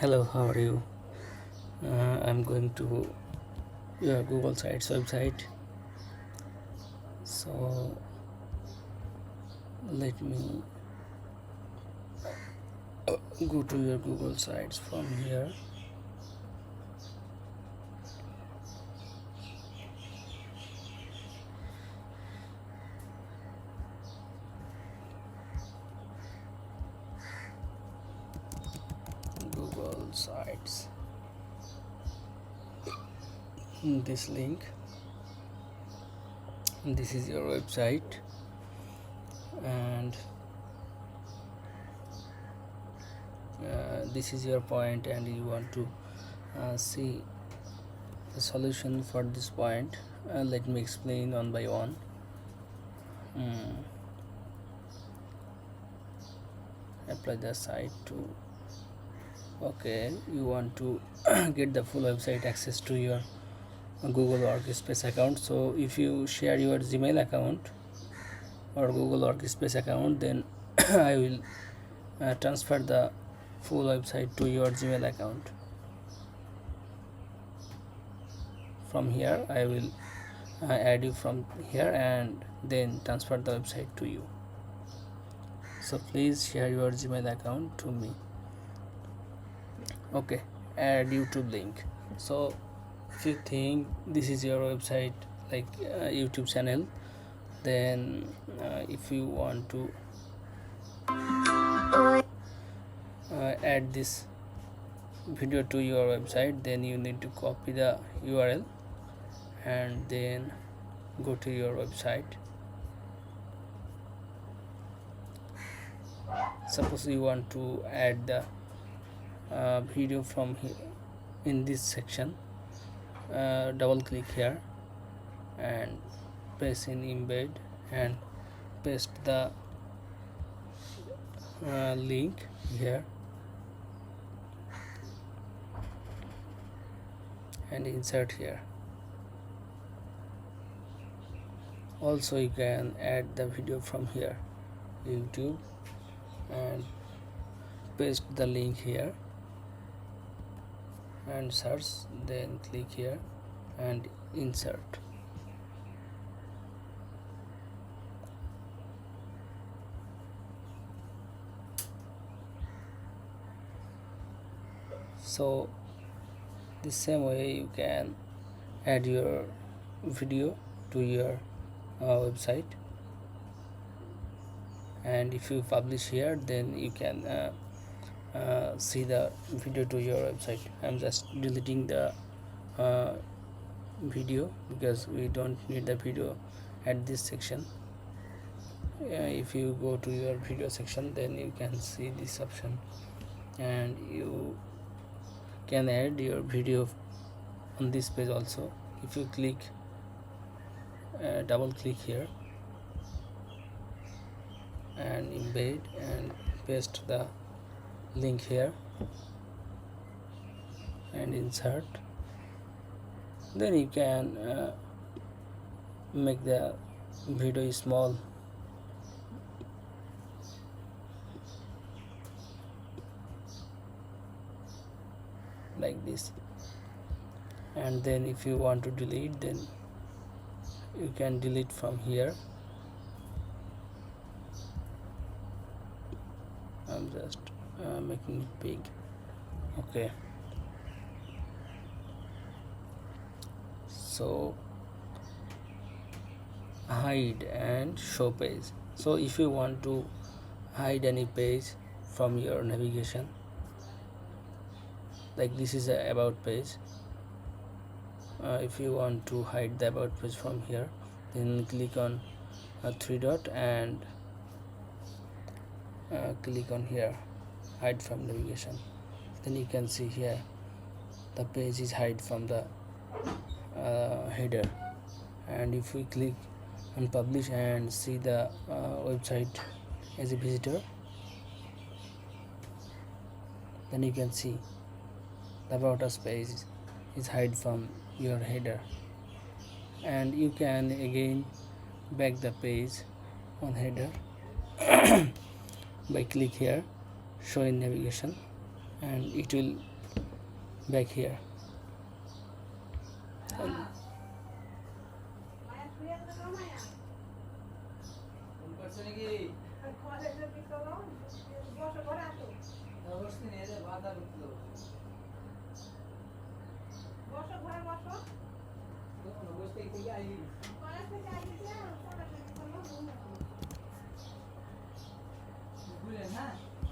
Hello, how are you? I'm going to your Google Sites website. So let me go to your Google Sites from here. Google Sites. This link. This is your website, and this is your point, and you want to see the solution for this point. Let me explain one by one. Apply the site to. Okay, you want to get the full website access to your Google Workspace account. So if you share your Gmail account or Google Workspace account, then I will transfer the full website to your Gmail account. From here I will add you from here and then transfer the website to you. So please share your Gmail account to me. Okay, add YouTube link. So if you think this is your website, like YouTube channel, then if you want to add this video to your website, then you need to copy the URL and then go to your website. Suppose you want to add the video from here in this section, double click here and press in embed and paste the link here and insert here. Also you can add the video from here, YouTube, and paste the link here and search, then click here and insert. So the same way you can add your video to your website, and if you publish here, then you can see the video to your website. I'm just deleting the video because we don't need the video at this section. If you go to your video section, then you can see this option and you can add your video on this page also. If you click double click here and embed and paste the link here and insert, then you can make the video small like this. And then if you want to delete, then you can delete from here. I'm just making it big. Okay, so hide and show page. So if you want to hide any page from your navigation, like this is a about page, if you want to hide the about page from here, then click on a three dot and click on here, hide from navigation. Then you can see here the page is hide from the header. And if we click on publish and see the website as a visitor, then you can see the about us page is hide from your header. And you can again back the page on header by click here show in navigation, and it will back here. And